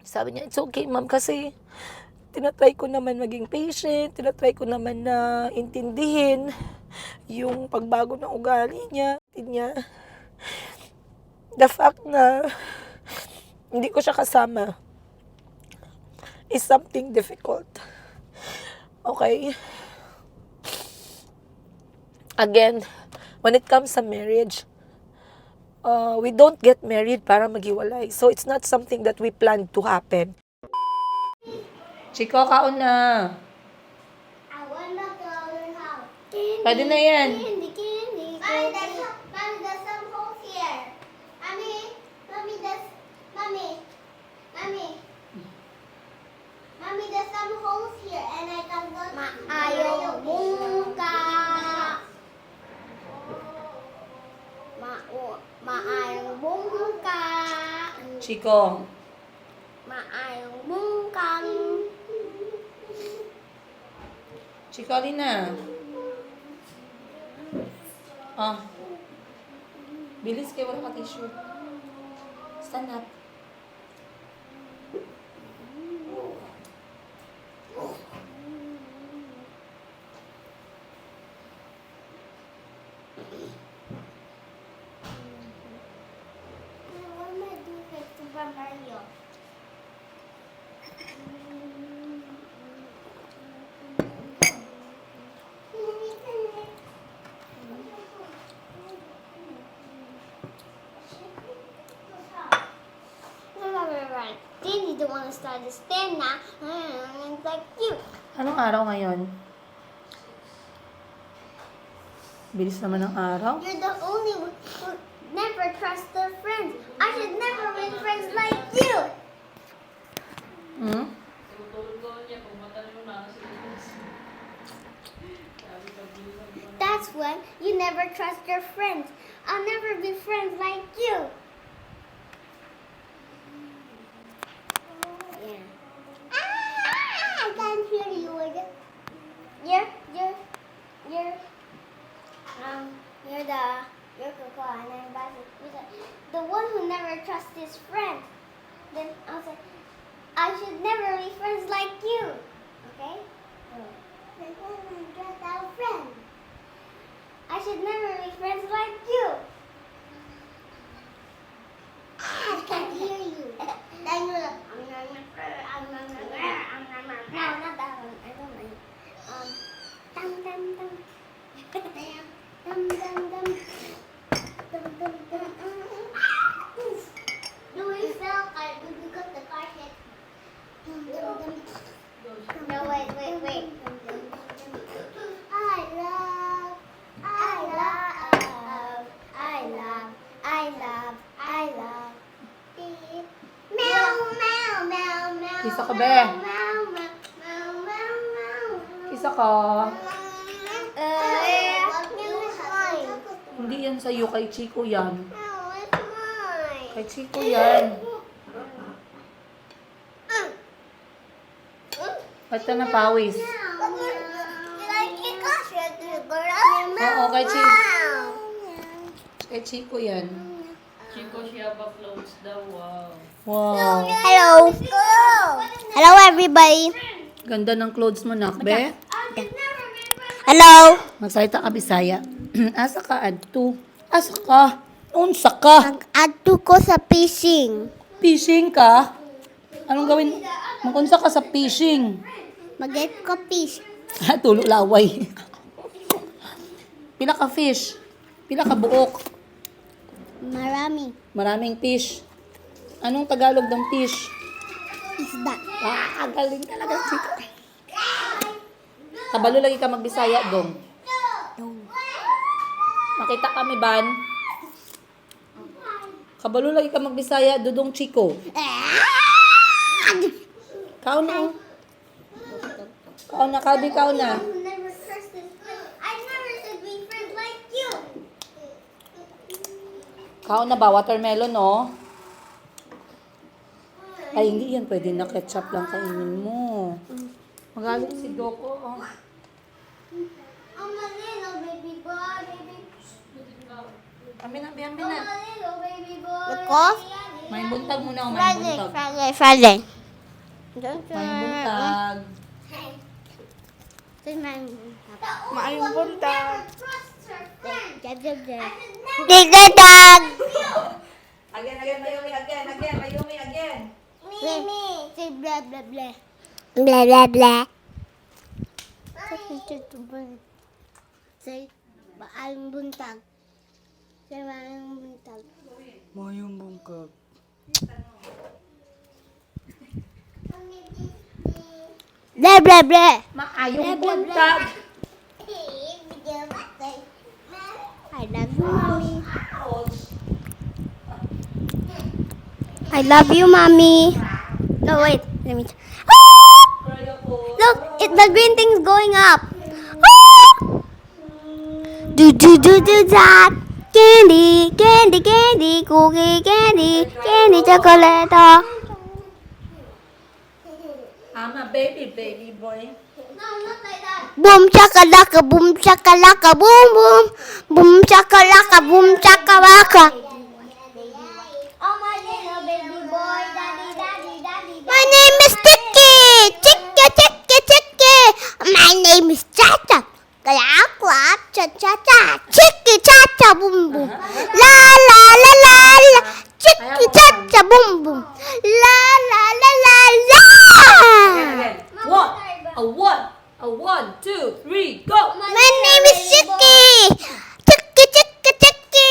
Sabi niya, it's okay ma'am kasi tinatry ko naman maging patient, tinatry ko naman na intindihin yung pagbago ng ugali niya. The fact na hindi ko siya kasama is something difficult. Okay? Again, when it comes sa marriage, we don't get married para maghiwalay. So, it's not something that we plan to happen. Chico, kaon na. I wanna go to house. Pwede na yan. Candy. Mommy, there's some holes here. Mommy, there's some holes here, and I can go. Maayong bungka. Maayong bungka. Chico. Maayong bungkang. Chico, alin na. Bilis kayo, wala ka tissue. Stand up. What am I doing with Super Mario? Danny don't want to start the stand now. Like you. Anong araw ngayon? Bilis naman ng araw. You're the only one who never trust their friends. I should never make friends like you. Hmm? That's when you never trust your friends. I'll never be friends like you. Yeah. I can't hear you. You're Coco and I'm Basil. The one who never trusts his friend. Then I'll say, I should never be friends like you. Okay? Then trust our friend. I should never be friends like you. I can't hear you. Then you're like, no, not that one. I don't like. Dum dum dum. Dum dum dum. Dum dum dum. Do we sell car? Do we got the car hit? Dum dum dum. No, wait. I love. Meow, meow, meow, meow. Kisa ka, be. Meow, meow, meow, meow, meow. Isa ka. It's mine. Hindi yan sa'yo, kay Chico yan. No, it's mine. Kay Chico yan. Ba't ka napawis? Oo, kay Chico. Kay Chico yan. Chico Shiaba floats daw, wow. Wow. Hello. Hello, everybody. Ganda ng clothes mo, Nakbe. Hello. Magsalita ka, Bisaya. Asa ka, adto? Asa ka? Unsa ka? Nag-add ko sa fishing. Fishing ka? Anong gawin? Magunsa ka sa fishing. Mag-get ko fish. Tulo laway. Pila ka fish? Pila ka buok? Marami. Maraming fish. Anong Tagalog ng fish? Isda. Galing talaga, Chico. Kabalo lagi ka magbisaya, dong. Makita kami, Ban. Kabalo lagi ka magbisaya, dudong Chico. Kao na. Kao na, Kalbi, kao na. I never said be friends like you. Kao na ba? Watermelon, no? Ay, hindi yan. Pwede na ketchup lang kainin mo. Magaling si Doko, oh. I'm a little baby boy, baby. Ambi na. I'm a little baby boy. May buntag muna, may buntag. Friday. Mayong buntag. Maayong buntag. Again, Mayumi, again. Mimi. Say blah blah blah. Blah blah blah. Say maayong buntag. Say maayong buntag. Mayong buntag. Blah blah blah. Maayong buntag. I love you, mommy. I love you, mommy. No, wait. Let me. Look, the green thing's going up. Do that. Candy, candy, candy, cookie, candy, chocolate. I'm a baby boy. No, not like that. Boom chakalaka, boom chakalaka, boom boom. Boom chakalaka, boom chakalaka. Oh my little baby boy, daddy, daddy, daddy. My name is Chicky. Chicky, Chicky, Chicky. My name is Chacha. Clap, clap, cha cha cha. Chicky, cha cha, boom boom. La la la la la. Chicky, cha cha, boom boom. La la la la la. Again. One, two, three, go. My name is Chicky. Chicky, Chicky, Chicky.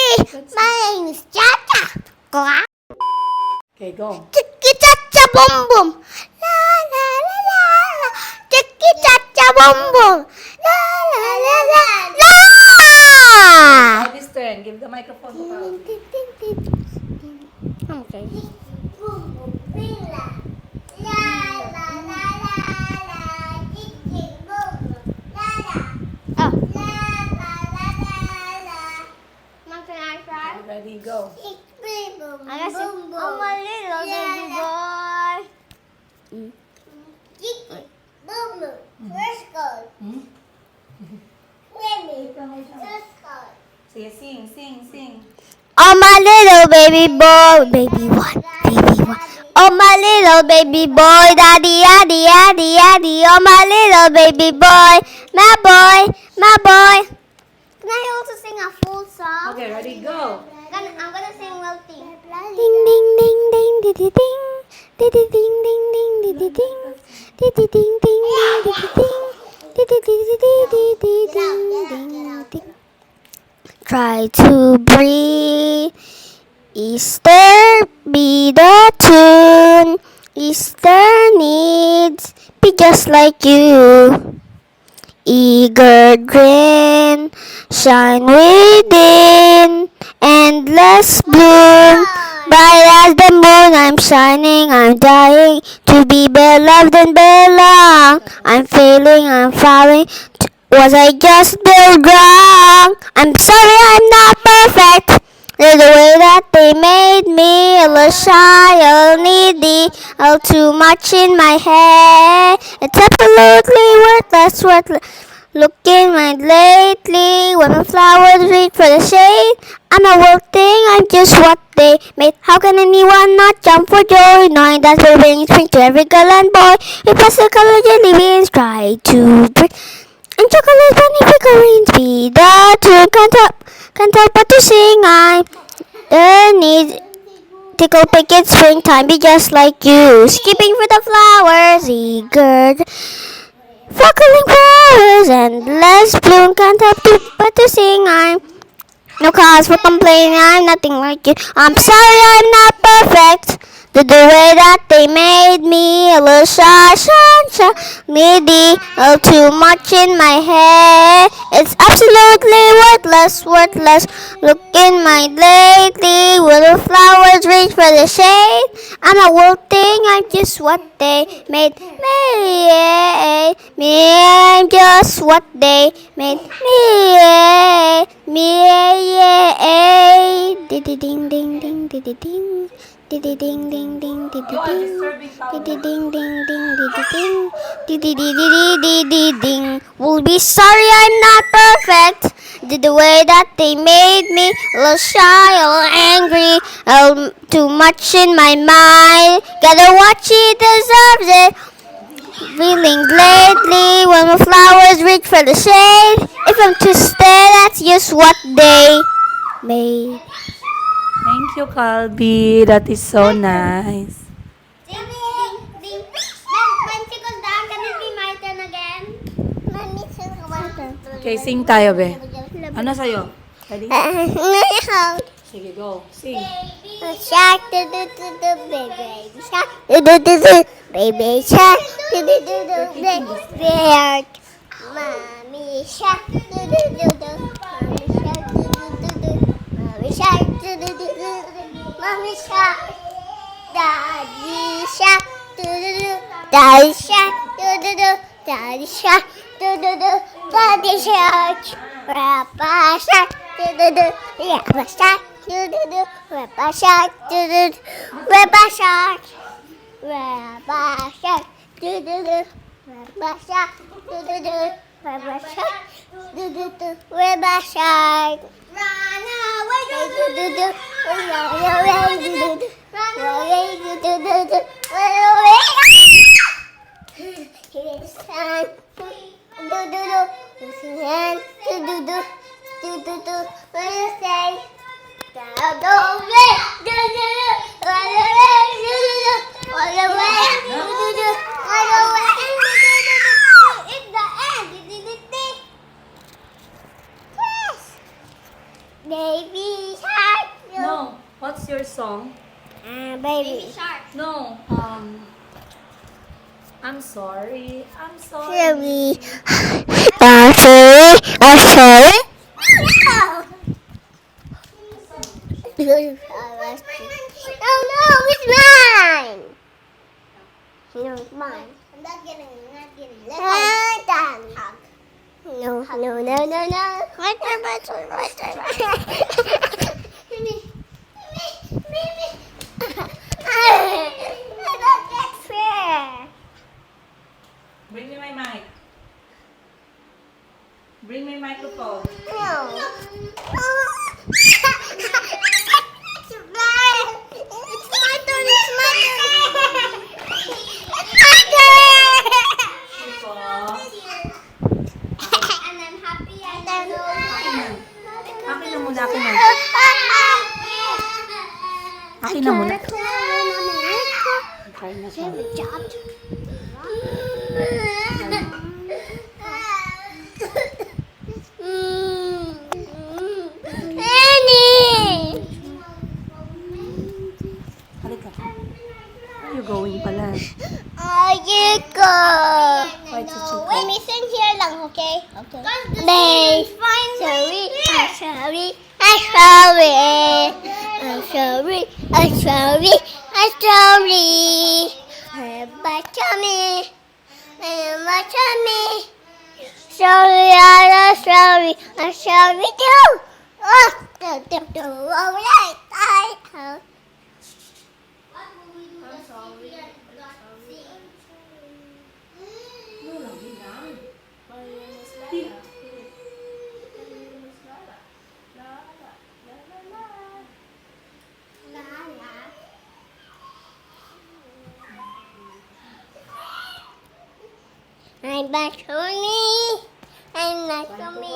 My name is Chacha. Clap. Okay, go. Chicky, Chacha, boom boom. La la la la la. Chicky, Chacha, boom boom. La la la la la. Now this turn. Give the microphone to Pao. Okay. Oh. Mom, can I try? Ready, go. I guess I'm a little baby boy. Hmm? Sige, sing. Oh my little baby boy, baby one. Oh my little baby boy, daddy, daddy, daddy, daddy. Oh my little baby boy, my boy, my boy. Can I also sing a full song? Okay, ready, go. I'm gonna sing Wilting. Ding ding ding ding ding ding ding ding ding ding ding ding ding ding ding ding. Try to breathe. Easter be the tune. Easter needs be just like you. Eager grin, shine within, endless bloom. Bright as the moon, I'm shining, I'm dying to be beloved and belong. I'm failing, I'm falling. Was I just built wrong? I'm sorry, I'm not perfect. There's the way that they made me a little shy, a little needy, a little too much in my head. It's absolutely worthless. Looking right lately, when the flowers reach for the shade, I'm not wilting, I'm just what they made. How can anyone not jump for joy, knowing that we're bringing spring to every girl and boy? We pastel colored jelly beans, try to break. And chocolate bunny figurines be the tune. Can't help but to sing. I'm the need. Tickle picket springtime be just like you. Skipping for the flowers, eager. Fuckling flowers, endless bloom. Can't help but to sing. I'm no cause for complaining. I'm nothing like you. I'm sorry, I'm not perfect. The way that they made me a little shy, needy, a little too much in my head. It's absolutely worthless. Look in my lately, will the flowers reach for the shade? I'm not wilting, I'm just what they made me. I'm just what they made me. Ding ding ding ding ding ding. Ding ding ding ding You are disturbing Paula. ding ding ding ding ding. Will be sorry I'm not perfect. Did the way that they made me a little shy, a little angry, too much in my mind. Gotta watch it deserves it. Feeling lately when the flowers reach for the shade. If I'm too stay, that's just what they made. Thank you, Calby. That is so nice. Okay, sing tayo, be. Ano sa'yo? Ready? Sige, go. Sing. Shark, do do do do, baby shark, do do do do, baby shark, do do do do, baby shark, mommy shark, do do do do, mommy shark, do do do do, mommy shark, do do do do, mommy shark, daddy shark, do do do, daddy shark, do do do, daddy shark, do do do, daddy shark, Papa shark, do do do, Papa shark. Do do do, Peppa Shark, do do do, Peppa Shark, Peppa Shark, do do do, Peppa Shark, do do do, Peppa Shark, do do do, Peppa Shark. Run away, do do do do, run away, do do do, run away, do do do do, run away. Here's the sun, do do do, here's the sun, do do do, do do do, what do you say? Baby shark. No. What's your song? Baby shark. No. I'm sorry. I'm sorry. Sorry. I'm sorry. I'm sorry. Oh no, it's mine. No, it's mine. I'm not getting it. No. That's fair. Bring me my mic. Bring me microphone. No. It's mine. It's my turn. It's my turn. It's my turn. Chico. And I'm happy. I don't know. Akin na muna, akin na. Akin na muna. Try na siya. Annie! Halika. Where are you going pala? Ayoko! Why to Chico? Wait, listen here lang, okay? Okay. Babe, sorry, I'm sorry, I'm sorry, I'm sorry, I'm sorry, I'm sorry. My tummy, my tummy. Sorry, I'm sorry, I'm sorry too. Oh, all right, I'm I'm back on me. I'm not on me.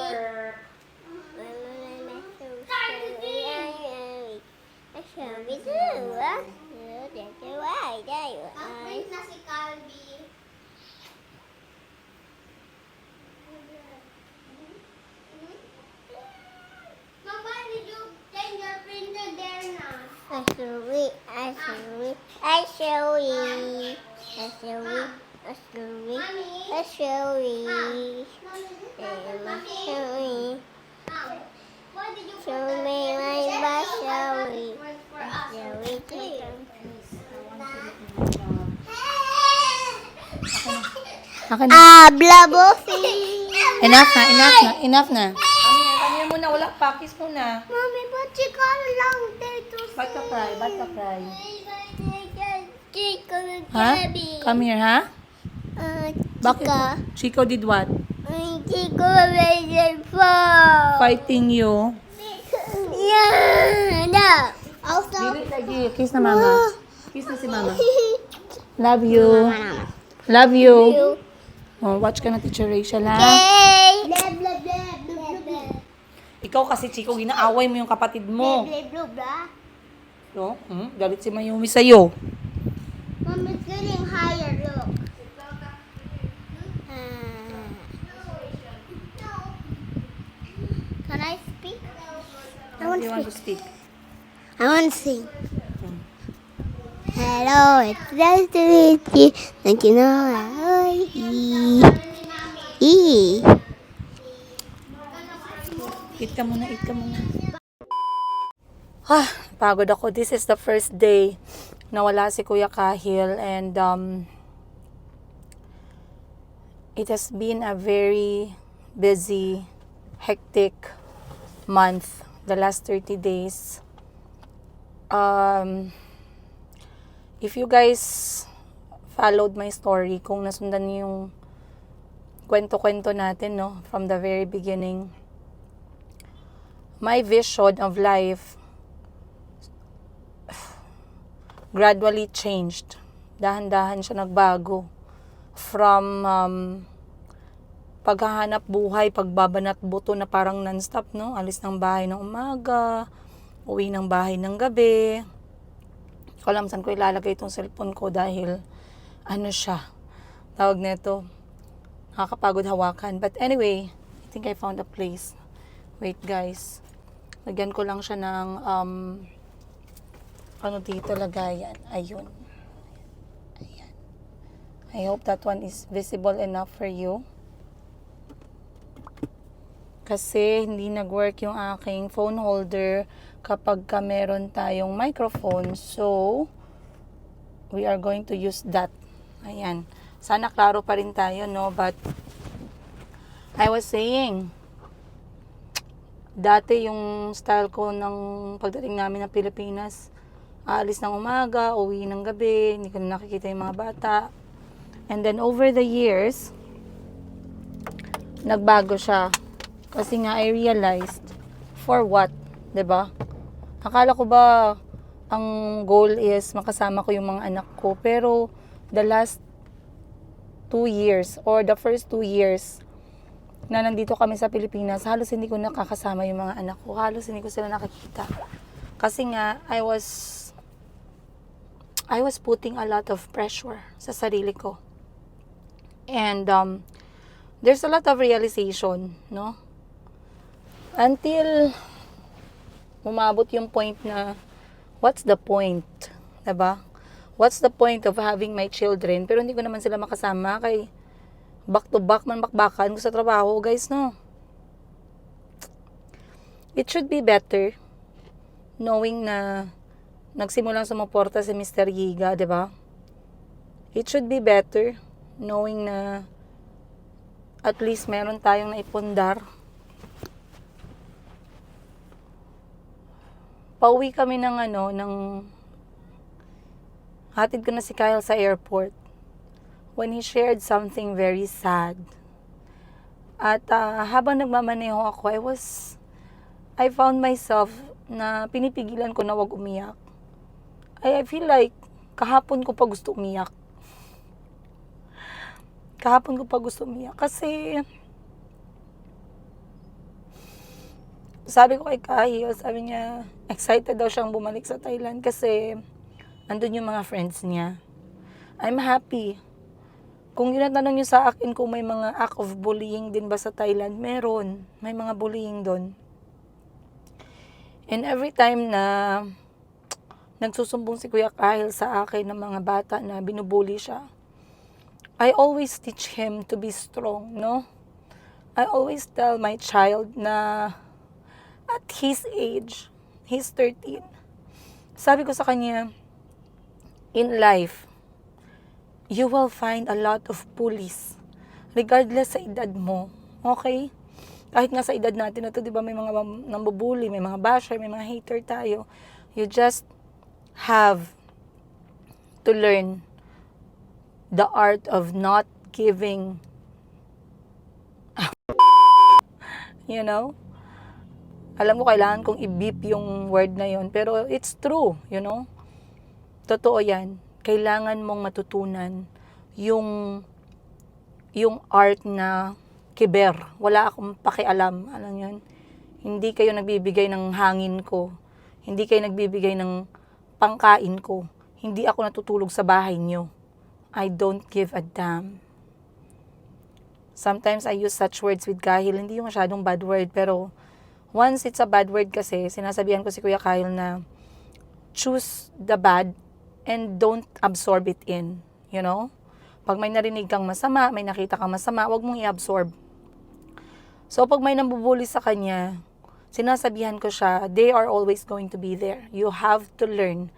Show me my bus, Akin na. Blabofi. Enough na, enough na, enough na. Kami muna, wala pakis muna. Mommy, but you got a long day to Ba't ka cry? Ba't ka cry? Chico Ha? Come here, ha? Chica. Chico did what? Chico made it fall. Fighting you. Yeah, no. Also, Dili lagi. Kiss na mama. Kiss na si mama. Love you. Love you. Oh, watch ka na, Teacher Rachel, ha? Blah, blah, blah, blah, blah. Ikaw kasi, Chico, ginaaway mo yung kapatid mo. Blah, blah, blah. No? Galit si Mayumi sa'yo. Mom, it's getting higher, look. Can I speak? I want You to want to speak. speak? I want to sing. Hello, it's nice to meet you. Don't you know I Eat ka muna, eat ka muna. Pagod ako. This is the first day na wala si Kuya Kahil and it has been a very busy, hectic month, the last 30 days. If you guys followed my story, kung nasundan niyo yung kwento-kwento natin, no, from the very beginning, my vision of life gradually changed. Dahan-dahan siya nagbago. From paghahanap buhay, pagbabanat buto na parang non-stop, no? Alis ng bahay ng umaga, uwi ng bahay ng gabi. Ko alam saan ko ilalagay itong cellphone ko dahil tawag nito, nakakapagod hawakan. But anyway, I think I found a place. Wait guys, lagyan ko lang siya ng dito lagayan. Ayun. Ayan. I hope that one is visible enough for you. Kasi hindi nag-work yung aking phone holder kapag ka meron tayong microphone. So, we are going to use that. Ayan. Sana klaro pa rin tayo, no? But, I was saying, dati yung style ko ng pagdating namin ng Pilipinas, aalis ng umaga, uwi ng gabi, hindi ko na nakikita yung mga bata. And then, over the years, nagbago siya. Kasi nga, I realized, for what? 'Di ba? Akala ko ba ang goal is makasama ko yung mga anak ko, pero the last 2 years or the first 2 years na nandito kami sa Pilipinas, halos hindi ko nakakasama yung mga anak ko. Halos hindi ko sila nakikita. Kasi nga I was putting a lot of pressure sa sarili ko. And there's a lot of realization, no? Until umabot yung point na, what's the point? Diba? What's the point of having my children? Pero hindi ko naman sila makasama kay back to back man bakbakan ko sa trabaho, guys, no? It should be better knowing na nagsimulang sumuporta si Mr. Giga, diba? It should be better knowing na at least meron tayong naipundar. Pauwi kami ng hatid ko na si Kyle sa airport when he shared something very sad. At habang nagmamaneho ako, I found myself na pinipigilan ko na wag umiyak. I feel like kahapon ko pa gusto umiyak. Kasi sabi ko kay Kahil, sabi niya, excited daw siyang bumalik sa Thailand kasi andun yung mga friends niya. I'm happy. Kung tinatanong niyo sa akin kung may mga act of bullying din ba sa Thailand, meron. May mga bullying doon. And every time na nagsusumbong si Kuya Kahil sa akin ng mga bata na binubully siya, I always teach him to be strong, no? I always tell my child na at his age, he's 13. Sabi ko sa kanya, in life, you will find a lot of bullies. Regardless sa edad mo. Okay? Kahit nga sa edad natin na to, di ba, may mga nambubully, may mga basher, may mga hater tayo. You just have to learn the art of not giving, you know? Alam ko kailangan kong i-beep yung word na yon, pero it's true, you know? Totoo yan. Kailangan mong matutunan yung art na kiber. Wala akong pakialam. Alam yun? Hindi kayo nagbibigay ng hangin ko. Hindi kayo nagbibigay ng pangkain ko. Hindi ako natutulog sa bahay nyo. I don't give a damn. Sometimes I use such words with Kahil. Hindi yung masyadong bad word, pero once it's a bad word kasi, sinasabihan ko si Kuya Kyle na choose the bad and don't absorb it in. You know? Pag may narinig kang masama, may nakita kang masama, wag mong i-absorb. So, pag may nambubuli sa kanya, sinasabihan ko siya, they are always going to be there. You have to learn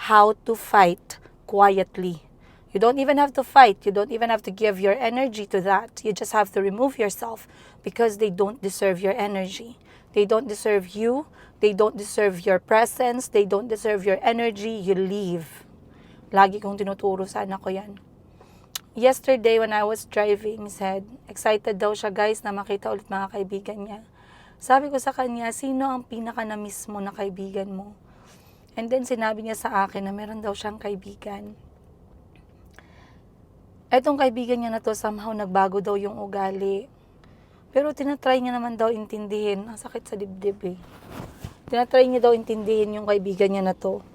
how to fight quietly. You don't even have to fight. You don't even have to give your energy to that. You just have to remove yourself because they don't deserve your energy. They don't deserve you. They don't deserve your presence. They don't deserve your energy. You leave. Lagi kong tinuturo sa anak ko yan. Yesterday when I was driving, said, excited daw siya guys na makita ulit mga kaibigan niya. Sabi ko sa kanya, sino ang pinaka na-miss mo na kaibigan mo? And then sinabi niya sa akin na meron daw siyang kaibigan. Etong kaibigan niya na to, somehow nagbago daw yung ugali. Pero tinatry niya naman daw intindihin. Ang sakit sa dibdib eh. Tinatry niya daw intindihin yung kaibigan niya na to.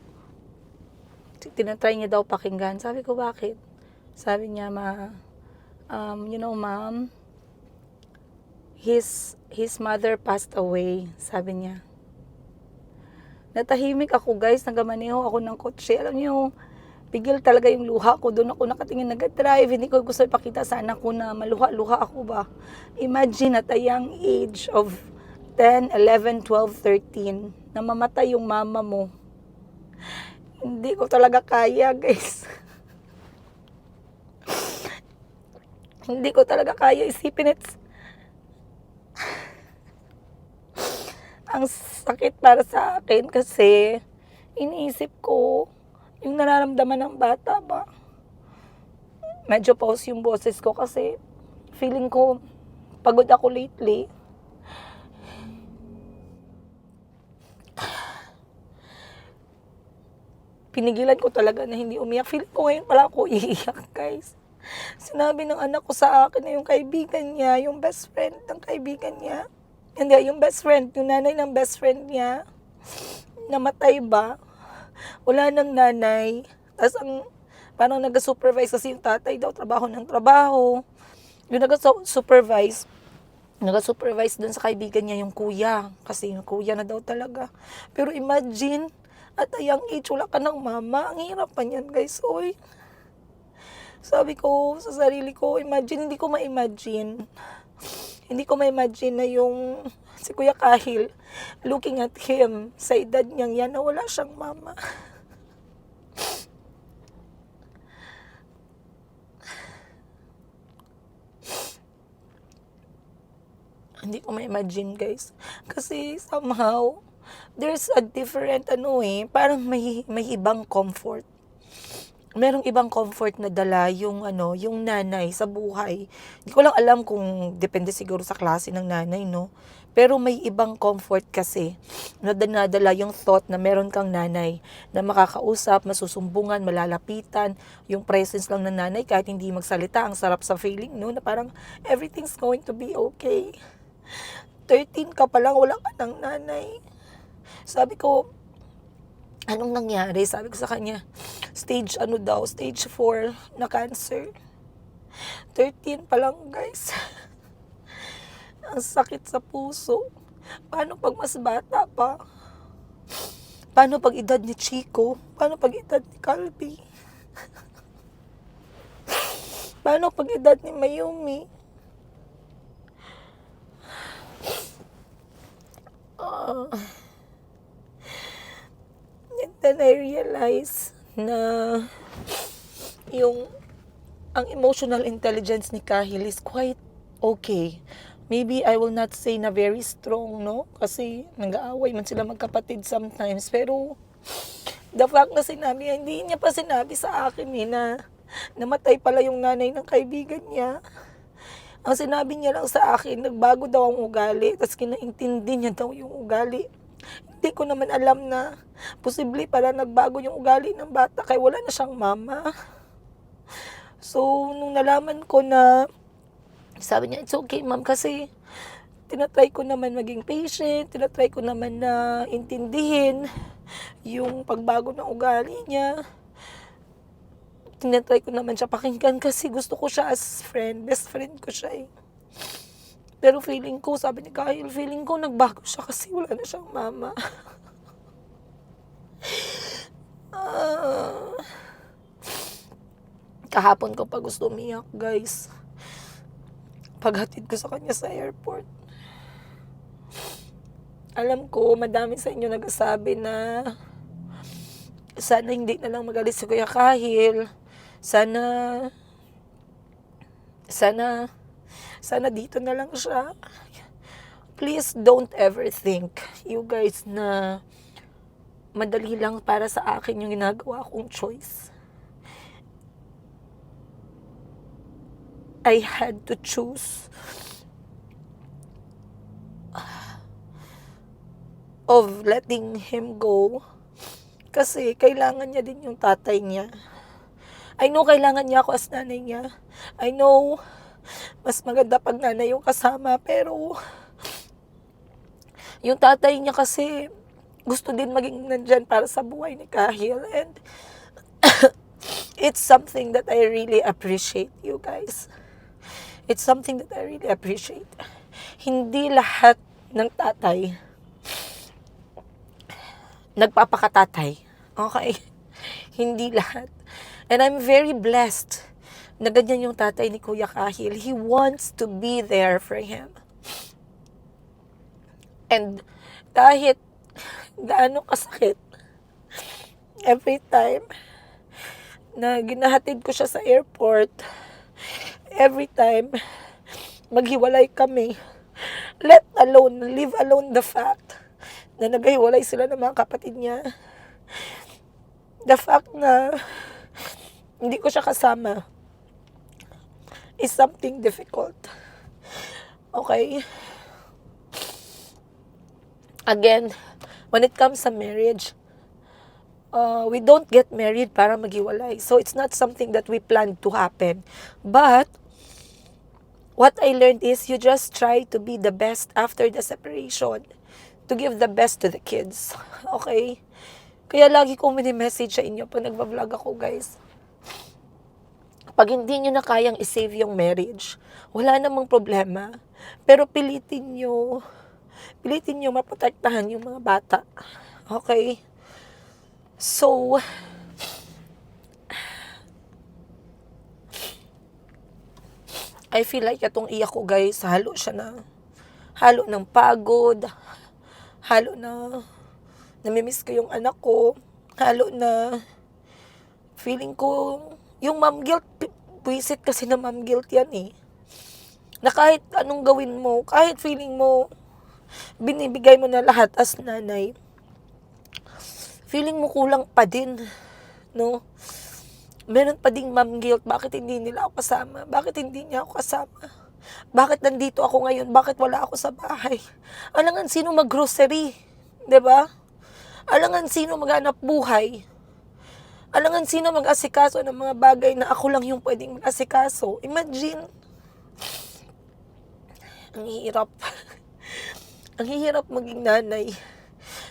Tinatry niya daw pakinggan. Sabi ko, bakit? Sabi niya, you know, ma'am, his mother passed away. Sabi niya. Natahimik ako guys, nagamaneho ako ng kotse. Alam niyo, pigil talaga yung luha ko. Doon ako nakatingin nag-drive. Hindi ko gusto ipakita sa anak ko na maluha-luha ako ba. Imagine at a young age of 10, 11, 12, 13 na mamatay yung mama mo. Hindi ko talaga kaya guys. Hindi ko talaga kaya isipin it. Ang sakit para sa akin kasi iniisip ko yung nararamdaman ng bata ba. Medyo pause yung boses ko kasi feeling ko pagod ako lately. Pinigilan ko talaga na hindi umiyak. Feeling ko ngayon pala ako iiyak guys. Sinabi ng anak ko sa akin na yung kaibigan niya, yung best friend ng kaibigan niya, hindi, yung best friend, yung nanay ng best friend niya, namatay ba? Wala nang nanay. Tapos parang nag-supervise kasi yung tatay daw, trabaho ng trabaho. Yung nag-supervise dun sa kaibigan niya yung kuya. Kasi yung kuya na daw talaga. Pero imagine, at a young age, wala ka ng mama. Ang hirap pa niyan guys, oy. Sabi ko sa sarili ko, hindi ko ma-imagine na yung si Kuya Kahil, looking at him, sa edad niyang yan, na wala siyang mama. Hindi ko ma-imagine guys. Kasi somehow, there's a different, parang may ibang comfort. Merong ibang comfort na dala yung nanay sa buhay. Hindi ko lang alam kung depende siguro sa klase ng nanay, no? Pero may ibang comfort kasi na dinadala yung thought na meron kang nanay na makakausap, masusumbungan, malalapitan, yung presence lang ng nanay kahit hindi magsalita, ang sarap sa feeling, no? Na parang everything's going to be okay. 13 ka pa lang, wala ka ng nanay. Sabi ko, anong nangyari? Sabi ko sa kanya, stage 4 na cancer. 13 pa lang guys. Ang sakit sa puso. Paano pag mas bata pa? Paano pag edad ni Chico? Paano pag edad ni Calby? Paano pag edad ni Mayumi? And then I realize na ang emotional intelligence ni Kahil is quite okay. Maybe I will not say na very strong, no? Kasi nag-aaway man sila magkapatid sometimes. Pero The fact na sinabi niya, hindi niya pa sinabi sa akin na namatay pala yung nanay ng kaibigan niya. Ang sinabi niya lang sa akin, nagbago daw ang ugali, tapos kinaintindi niya daw yung ugali. Hindi ko naman alam na posible pala nagbago yung ugali ng bata kaya wala na siyang mama. So, nung nalaman ko na, sabi niya, it's okay ma'am kasi tinatry ko naman maging patient, tinatry ko naman na intindihin yung pagbago ng ugali niya. Tinatry ko naman siya pakinggan kasi gusto ko siya as friend, best friend ko siya eh. Pero feeling ko, sabi ni Kyle, feeling ko nagbago siya kasi wala na siyang mama. Kahapon ko pa gusto umiyak, guys. Paghatid ko sa kanya sa airport. Alam ko, madami sa inyo nagsasabi na sana hindi na lang magalis si Kuya Kahil. Sana dito na lang siya. Please don't ever think, you guys, na madali lang para sa akin yung ginagawa kong choice. I had to choose of letting him go kasi kailangan niya din yung tatay niya. I know kailangan niya ako as nanay niya. I know mas maganda pag nanay yung kasama, pero yung tatay niya kasi gusto din maging nandyan para sa buhay ni Kahil, and it's something that I really appreciate, you guys. It's something that I really appreciate. Hindi lahat ng tatay nagpapakatatay. Okay? Hindi lahat. And I'm very blessed na ganyan yung tatay ni Kuya Kahil. He wants to be there for him. And kahit gaano kasakit, every time na ginahatid ko siya sa airport, every time maghiwalay kami, leave alone the fact na naghiwalay sila ng mga kapatid niya. The fact na hindi ko siya kasama is something difficult. Okay? Again, when it comes to marriage, we don't get married para maghiwalay. So, it's not something that we plan to happen. But, what I learned is you just try to be the best after the separation. To give the best to the kids. Okay? Kaya lagi kong mini-message sa inyo pag nagbablog ako, guys. Pag hindi nyo na kayang isave yung marriage, wala namang problema. Pero pilitin nyo maprotektahan yung mga bata. Okay? So, I feel like itong iyak ko, guys, halo ng pagod, halo na namimiss ko yung anak ko, halo na feeling ko yung mom guilt, buwisit kasi na mom guilt yan eh. Na kahit anong gawin mo, kahit feeling mo, binibigay mo na lahat as nanay, feeling mo kulang pa din, no? Meron pa ding mom guilt, bakit hindi nila ako kasama? Bakit hindi niya ako kasama? Bakit nandito ako ngayon? Bakit wala ako sa bahay? Alangan sino mag-grocery? 'Di ba? Alangan sino maghanap buhay? Alangan sino mag-asikaso ng mga bagay na ako lang yung pwedeng mag-asikaso? Imagine. Ang hirap. Ang hirap maging nanay.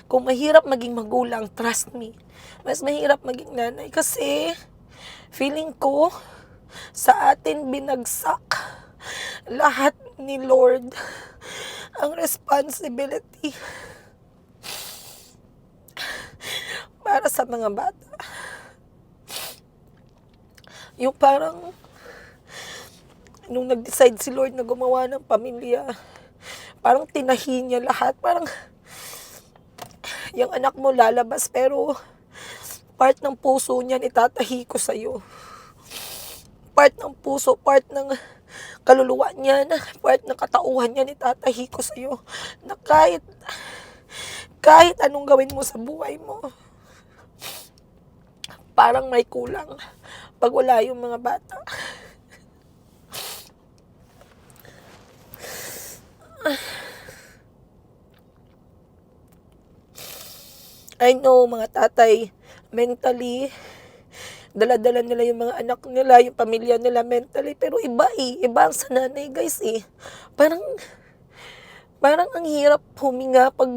Kung mahirap maging magulang, trust me, mas mahirap maging nanay kasi feeling ko sa atin binagsak lahat ni Lord ang responsibility para sa mga bata. Yung parang nung nag-decide si Lord na gumawa ng pamilya, parang tinahi niya lahat. Parang yung anak mo lalabas pero part ng puso niyan itatahi ko sa'yo. Part ng puso, part ng kaluluwa niyan, part ng katauhan niyan itatahi ko sa'yo. Na kahit anong gawin mo sa buhay mo, parang may kulang pag wala yung mga bata. I know, mga tatay, mentally, dala-dala nila yung mga anak nila, yung pamilya nila mentally, pero iba iba ang sa nanay guys Parang, parang ang hirap huminga pag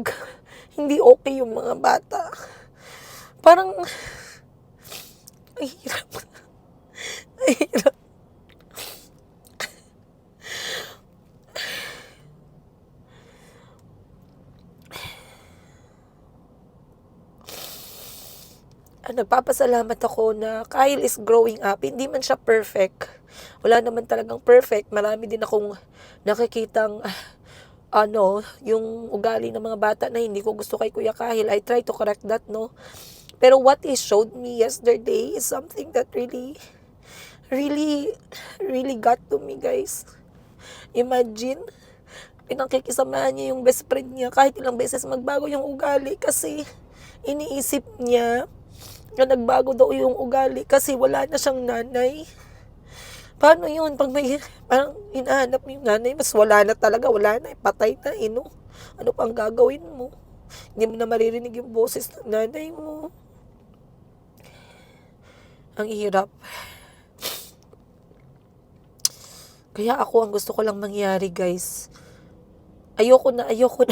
hindi okay yung mga bata. Parang, ang hirap. Ang hirap. Nagpapasalamat ako na Kyle is growing up. Hindi man siya perfect. Wala naman talagang perfect. Marami din akong nakikitang yung ugali ng mga bata na hindi ko gusto kay Kuya Kyle. I try to correct that, no? Pero what he showed me yesterday is something that really, really, really got to me, guys. Imagine, pinakikisamahan niya yung best friend niya kahit ilang beses magbago yung ugali kasi iniisip niya na nagbago daw yung ugali kasi wala na siyang nanay. Paano yun? Pag may, parang hinahanap mo yung nanay, mas wala na talaga, wala na, patay na, no? Ano pang gagawin mo? Hindi mo na maririnig yung boses ng nanay mo. Ang hirap. Kaya ako, ang gusto ko lang mangyari, guys, ayoko na ayoko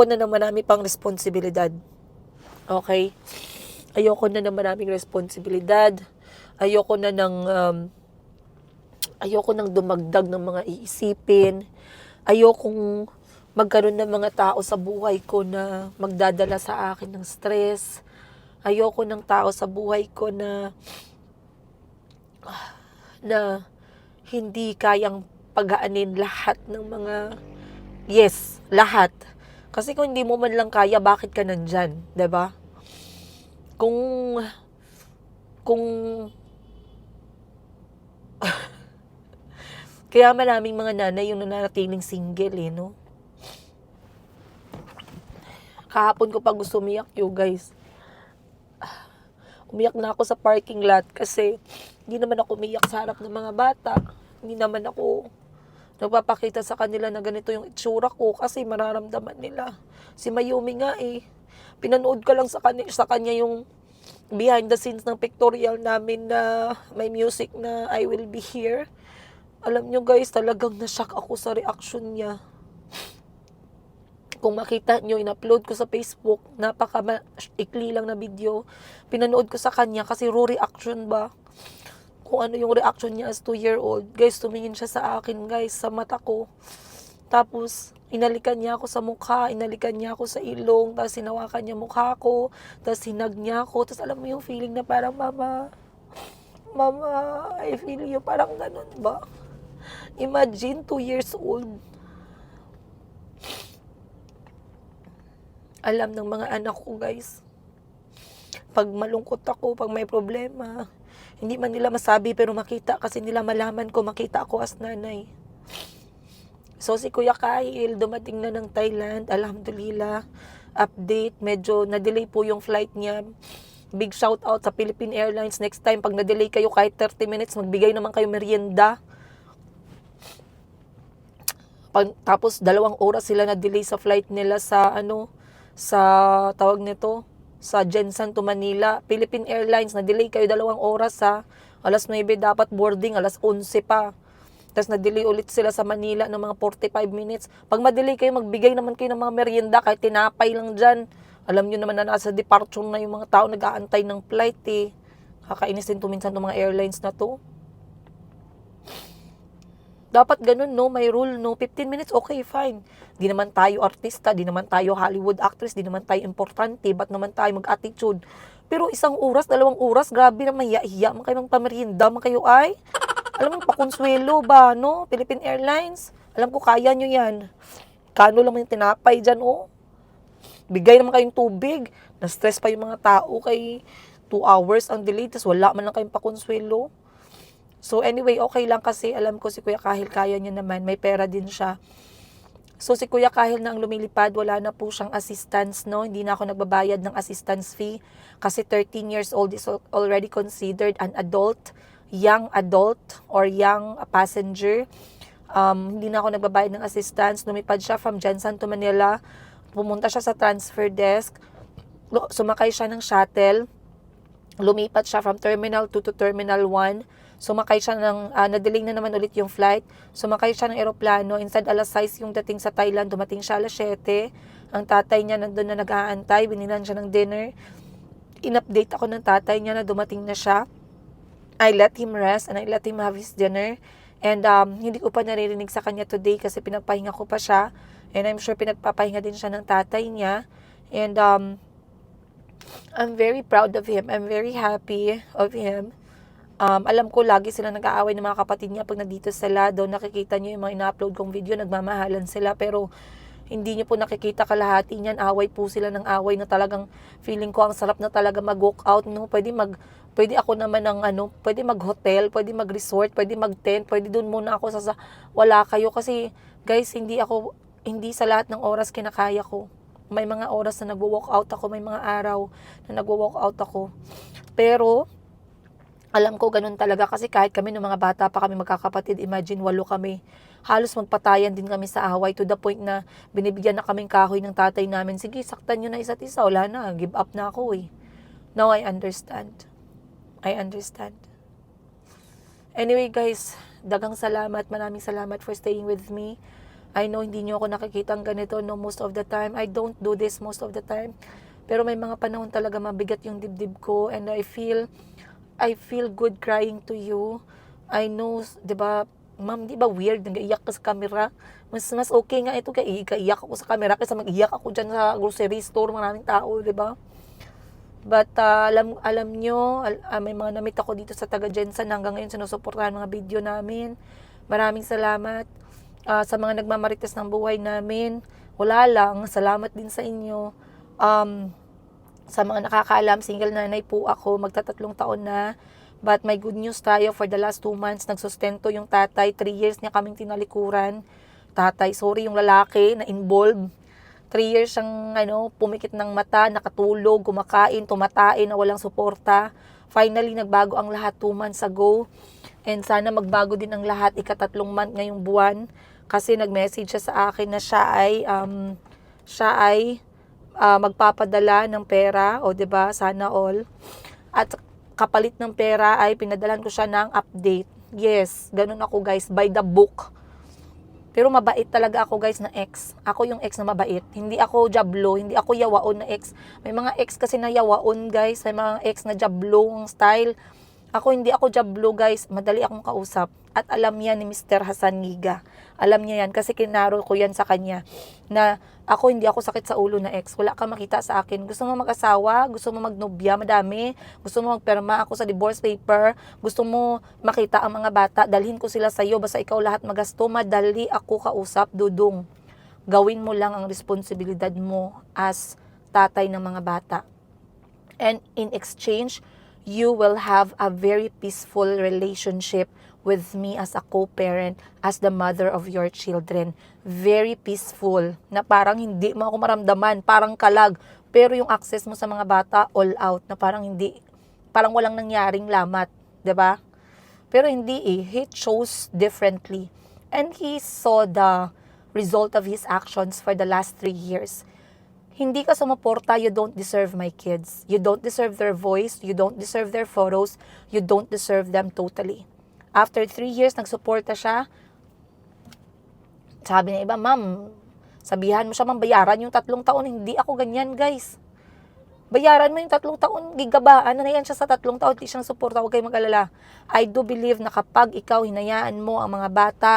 na ng marami pang responsibilidad. Okay? Ayoko na ng maraming responsibilidad. Ayoko na ayoko nang dumagdag ng mga iisipin. Ayokong magkaroon ng mga tao sa buhay ko na magdadala sa akin ng stress. Ayoko ng tao sa buhay ko na hindi kayang pagaanin lahat ng mga lahat. Kasi kung hindi mo man lang kaya, bakit ka nandyan? 'Di ba? Kung kaya maraming mga nanay yung nananatiling single, no? Kahapon ko pa gusto umiyak, you guys. Umiyak na ako sa parking lot kasi hindi naman ako umiyak sa harap ng mga bata. Hindi naman ako nagpapakita sa kanila na ganito yung itsura ko kasi mararamdaman nila. Si Mayumi nga pinanood ko lang sa kanya yung behind the scenes ng pictorial namin na may music na I Will Be Here. Alam nyo guys, talagang na-shock ako sa reaction niya. Kung makita nyo, in-upload ko sa Facebook, napaka-ikli lang na video. Pinanood ko sa kanya kasi raw reaction ba? Kung ano yung reaction niya as 2-year-old. Guys, tumingin siya sa akin guys, sa mata ko. Tapos, inalikan niya ako sa mukha, inalikan niya ako sa ilong, tapos hinawakan niya mukha ko, tapos hinag niya ako. Tapos alam mo yung feeling na parang, Mama, I feel you. Parang ganun ba? Imagine, 2 years old. Alam ng mga anak ko, guys. Pag malungkot ako, pag may problema, hindi man nila masabi pero makita kasi nila malaman ko, makita ako as nanay. So si Kuya Kyle, dumating na ng Thailand, alhamdulillah, update, medyo na-delay po yung flight niya. Big shout out sa Philippine Airlines. Next time, pag na-delay kayo kahit 30 minutes, magbigay naman kayo merienda. Tapos 2 oras sila na-delay sa flight nila sa tawag nito, sa Jensen to Manila. Philippine Airlines, na-delay kayo 2 oras alas 9 dapat boarding, alas 11 pa. Tapos na-delay ulit sila sa Manila ng mga 45 minutes. Pag ma-delay kayo, magbigay naman kayo ng mga merienda, kahit tinapay lang dyan. Alam nyo naman na nasa departure na yung mga tao nag-aantay ng flight Kakainis din minsan ng mga airlines na to. Dapat ganun, no? May rule, no? 15 minutes, okay, fine. Di naman tayo artista, di naman tayo Hollywood actress, di naman tayo importante, ba't naman tayo mag-attitude? Pero 1 oras, 2 oras, grabe na mahiya-hiya man kayo, magpamerienda man kayo ay. Alam mo, pakonsuelo ba, no? Philippine Airlines. Alam ko, kaya nyo yan. Kano lang yung tinapay dyan, Bigay naman kayong tubig. Na-stress pa yung mga tao kay 2 hours ang delay, tapos wala man lang kayong pakonsuelo. So anyway, okay lang kasi alam ko si Kuya Kyle, kaya niya naman. May pera din siya. So si Kuya Kahil na ang lumilipad, wala na po siyang assistance, no? Hindi na ako nagbabayad ng assistance fee kasi 13 years old is already considered an adult, young adult or young passenger. Hindi na ako nagbabayad ng assistance. Lumipad siya from Jensen to Manila. Pumunta siya sa transfer desk. Sumakay siya ng shuttle. Lumipat siya from Terminal 2 to Terminal 1. Sumakay siya ng, na-delay na naman ulit yung flight. Sumakay siya ng eroplano. Instead, alas 6 yung dating sa Thailand. Dumating siya alas 7. Ang tatay niya nandun na nag-aantay. Binilan siya ng dinner. In-update ako ng tatay niya na dumating na siya. I let him rest and I let him have his dinner. And hindi ko pa naririnig sa kanya today kasi pinagpahinga ko pa siya. And I'm sure pinagpapahinga din siya ng tatay niya. And I'm very proud of him. I'm very happy of him. Alam ko lagi sila nag-aaway ng mga kapatid niya pag nandito sila. Doon nakikita niyo yung mga ina-upload kong video, nagmamahalan sila. Pero hindi niyo po nakikita kalahati niyan. Away po sila ng away na talagang feeling ko ang sarap na talaga mag-walk out. No? Pwede ako naman ng pwede mag-hotel, pwede mag-resort, pwede mag-tent, pwede doon muna ako sa wala kayo. Kasi guys, hindi sa lahat ng oras kinakaya ko. May mga oras na nagwo-walk out ako, may mga araw na nagwo-walk out ako. Pero alam ko ganun talaga kasi kahit kami ng mga bata pa kami magkakapatid, imagine 8 kami. Halos magpatayan din kami sa away to the point na binibigyan na kaming kahoy ng tatay namin. Sige, saktan nyo na isa't isa. Wala na, give up na ako eh. Now I understand. I understand. Anyway guys, dagang salamat. Maraming salamat for staying with me. I know hindi nyo ako nakikitang ganito most of the time. I don't do this most of the time. Pero may mga panahon talaga mabigat yung dibdib ko and I feel good crying to you. I know, 'di ba? Ma'am, di ba weird nag-iyak ka sa camera? Mas okay nga ito kaiyak ako sa camera kaysa mag-iyak ako diyan sa grocery store, maraming tao, 'di ba? But alam nyo, may mga namit ako dito sa taga Jensen hanggang ngayon sinusuportahan mga video namin. Maraming salamat. Sa mga nagmamarites ng buhay namin, wala lang, salamat din sa inyo. Sa mga nakakaalam, single nanay po ako, magta3 taon na. But may good news tayo, for the last 2 months, nagsustento yung tatay, 3 years niya kaming tinalikuran. Yung lalaki na involved. 3 years siyang pumikit ng mata, nakatulog, kumakain, tumatain na walang suporta. Finally, nagbago ang lahat 2 months ago. And sana magbago din ang lahat ika-3 month ngayong buwan. Kasi nag-message siya sa akin na siya ay magpapadala ng pera. O 'di ba? Sana all. At kapalit ng pera ay pinadalan ko siya ng update. Yes, ganun ako guys, by the book. Pero mabait talaga ako guys na ex. Ako yung ex na mabait. Hindi ako jablo, hindi ako yawaon na ex. May mga ex kasi na yawaon guys. May mga ex na jablo ang style. Ako hindi ako jablo guys. Madali akong kausap. At alam yan ni Mr. Hassan Ngiga. Alam niya yan kasi kinaro ko yan sa kanya. Na ako hindi ako sakit sa ulo na ex. Wala kang makita sa akin. Gusto mo mag-asawa? Gusto mo magnobya? Madami. Gusto mo magperma ako sa divorce paper? Gusto mo makita ang mga bata? Dalhin ko sila sa iyo. Basta ikaw lahat magasto. Madali ako kausap, dudong. Gawin mo lang ang responsibilidad mo as tatay ng mga bata. And in exchange, you will have a very peaceful relationship with me as a co-parent, as the mother of your children. Very peaceful, na parang hindi mo ako maramdaman, parang kalag. Pero yung access mo sa mga bata, all out, na parang walang nangyaring lamat, 'di ba? Pero hindi he chose differently. And he saw the result of his actions for the last 3 years. Hindi ka sumuporta, you don't deserve my kids. You don't deserve their voice, you don't deserve their photos, you don't deserve them totally. After 3 years, nagsuporta siya. Sabi ng iba, ma'am, sabihan mo siya, ma'am, bayaran yung 3 taon. Hindi ako ganyan, guys. Bayaran mo yung 3 taon, gigabaan na yan siya sa 3 taon, hindi siyang suporta, huwag kayong mag-alala. I do believe na kapag ikaw hinayaan mo ang mga bata,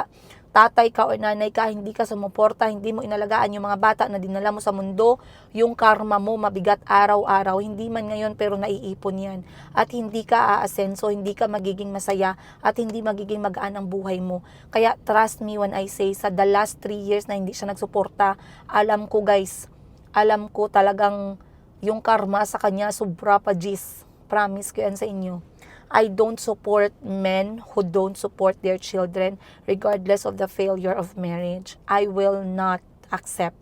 tatay ka o nanay ka, hindi ka sumuporta, hindi mo inalagaan yung mga bata na dinala mo sa mundo, yung karma mo mabigat araw-araw, hindi man ngayon pero naiipon yan. At hindi ka aasenso, hindi ka magiging masaya, at hindi magiging magaan ang buhay mo. Kaya trust me when I say, sa the last 3 years na hindi siya nagsuporta, alam ko guys, alam ko talagang yung karma sa kanya sobra pa G's. Promise ko yan sa inyo. I don't support men who don't support their children regardless of the failure of marriage. I will not. accept.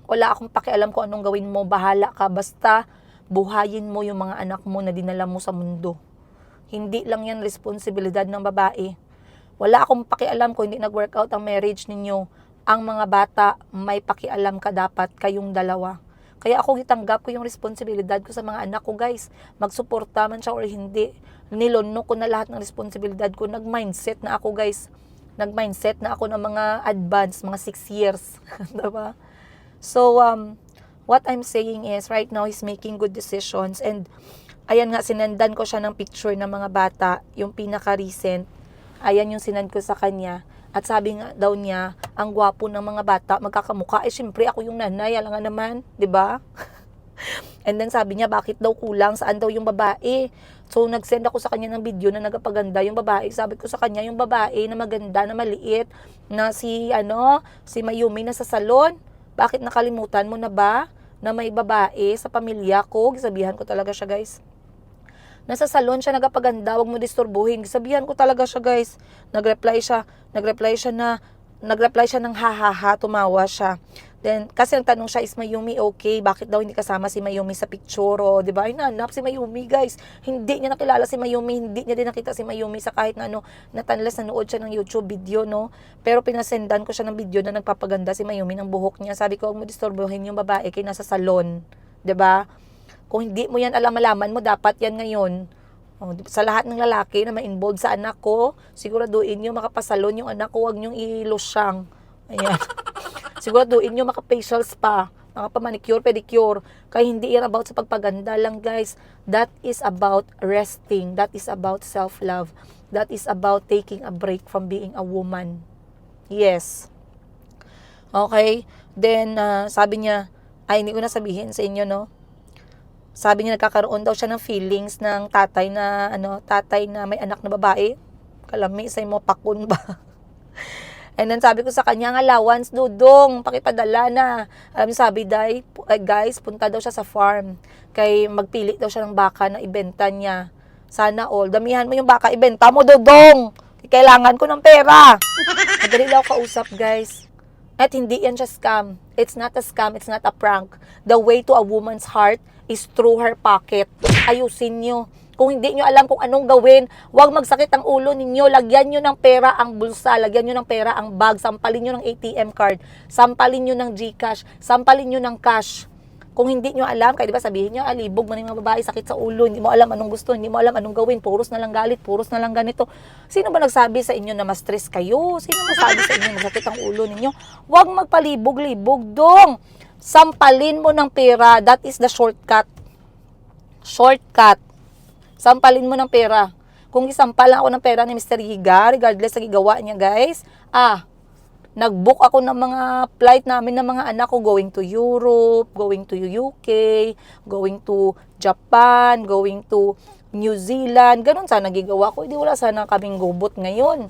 Wala akong pakialam kung anong gawin mo, bahala ka, basta buhayin mo yung mga anak mo na dinala mo sa mundo. Hindi lang yan responsibilidad ng babae. Wala akong pakialam kung hindi nag-workout ang marriage ninyo. Ang mga bata, may pakialam ka dapat kayong dalawa. Kaya ako gitanggap ko yung responsibilidad ko sa mga anak ko, guys. Magsuporta man siya or hindi. Nilono ko na lahat ng responsibilidad ko. Nag-mindset na ako, guys. Nag-mindset na ako ng mga advance, mga 6 years. Diba? So, what I'm saying is, right now, he's making good decisions. And, ayan nga, sinendan ko siya ng picture ng mga bata, yung pinaka-recent. Ayan yung sinend ko sa kanya. At sabi nga daw niya, ang gwapo ng mga bata, magkakamukha. Eh, syempre, ako yung nanay, alam nga naman, di ba? And then sabi niya, bakit daw kulang? Saan daw yung babae? So, nag-send ako sa kanya ng video na nagpaganda yung babae. Sabi ko sa kanya, yung babae na maganda, na maliit, na si Mayumi na sa salon. Bakit nakalimutan mo na ba na may babae sa pamilya ko? Sabihan ko talaga siya, guys. Nasa salon siya nagpaganda, wag mo disturbuhin. Sabihan ko talaga siya, guys. Nag-reply siya ng ha, tumawa siya. Then, kasi ang tanong siya, is Mayumi okay? Bakit daw hindi kasama si Mayumi sa picture? O, diba? Hinanap si Mayumi, guys. Hindi niya nakilala si Mayumi, hindi niya din nakita si Mayumi sa kahit na natanlas nanood siya ng YouTube video, no? Pero pinasendan ko siya ng video na nagpapaganda si Mayumi ng buhok niya. Sabi ko, huwag mo disturbuhin yung babae kay nasa salon. Diba? Kung hindi mo yan malaman mo, dapat yan ngayon. Sa lahat ng lalaki na ma-involve sa anak ko, siguraduhin nyo makapasalon yung anak ko, huwag nyong ilosyang. Ayan. Siguraduhin nyo maka-facial spa, makapamanicure, pedicure. Kaya hindi yan about sa pagpaganda lang, guys. That is about resting. That is about self-love. That is about taking a break from being a woman. Yes. Okay. Then, sabi niya, hindi ko na sabihin sa inyo, no? Sabi niya, nagkakaroon daw siya ng feelings ng tatay na may anak na babae. Kalami, say mo, pakun ba? And then sabi ko sa kanya, ang allowance, dudong, pakipadala na. Sabi, guys, punta daw siya sa farm. Kay magpili daw siya ng baka na ibenta niya. Sana all, damihan mo yung baka, ibenta mo, dudong. Kailangan ko ng pera. Madali daw kausap, guys. At hindi yan siya scam. It's not a scam, it's not a prank. The way to a woman's heart is through her pocket. Ayusin nyo. Kung hindi nyo alam kung anong gawin, huwag magsakit ang ulo ninyo. Lagyan nyo ng pera ang bulsa, lagyan nyo ng pera ang bag, sampalin nyo ng ATM card, sampalin nyo ng GCash, sampalin nyo ng cash. Kung hindi nyo alam, kaya diba sabihin nyo, libog man yung mga babae, sakit sa ulo, hindi mo alam anong gusto, hindi mo alam anong gawin, puros na lang galit, puros na lang ganito. Sino ba nagsabi sa inyo na ma-stress kayo? Sino nagsabi sa inyo na sakit ang ulo ninyo? Huwag magpalibog-libog, dong! Sampalin mo ng pera, that is the shortcut. Shortcut. Sampalin mo ng pera. Kung isampal lang ako ng pera ni Mr. Higa, regardless sa gigawa niya, guys, nag-book ako ng mga flight namin ng mga anak ko going to Europe, going to UK, going to Japan, going to New Zealand. Ganun sana gigawa ko. Hindi wala sana kaming gubot ngayon.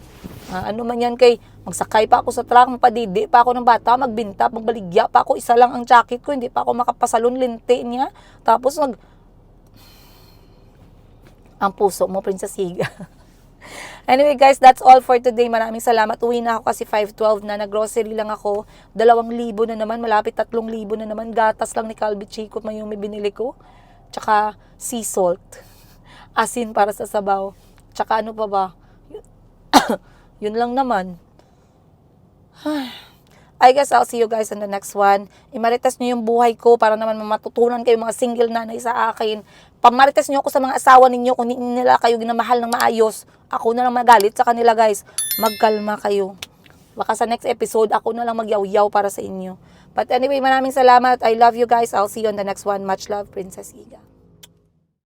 Ano man yan kay, magsakay pa ako sa truck, mapadidi pa ako ng bata, magbinta, magbaligya pa ako, isa lang ang jacket ko, hindi pa ako makapasalon linti niya. Tapos ang puso mo, Princess Higa. Anyway guys, that's all for today. Maraming salamat. Uwi na ako kasi 5:12 na. Nag-grocery lang ako. 2,000 na naman. Malapit 3,000 na naman. Gatas lang ni Calbee Chico. Mayumi binili ko. Tsaka sea salt. Asin para sa sabaw. Tsaka ano pa ba? Yun lang naman. I guess I'll see you guys on the next one. Imarites nyo yung buhay ko para naman matutunan kayo mga single nanay sa akin. Pamarites nyo ako sa mga asawa ninyo kung hindi nila kayo ginamahal ng maayos. Ako na lang magalit sa kanila, guys. Magkalma kayo. Baka sa next episode, ako na lang magyaw-yaw para sa inyo. But anyway, maraming salamat. I love you guys. I'll see you on the next one. Much love, Princess Higa.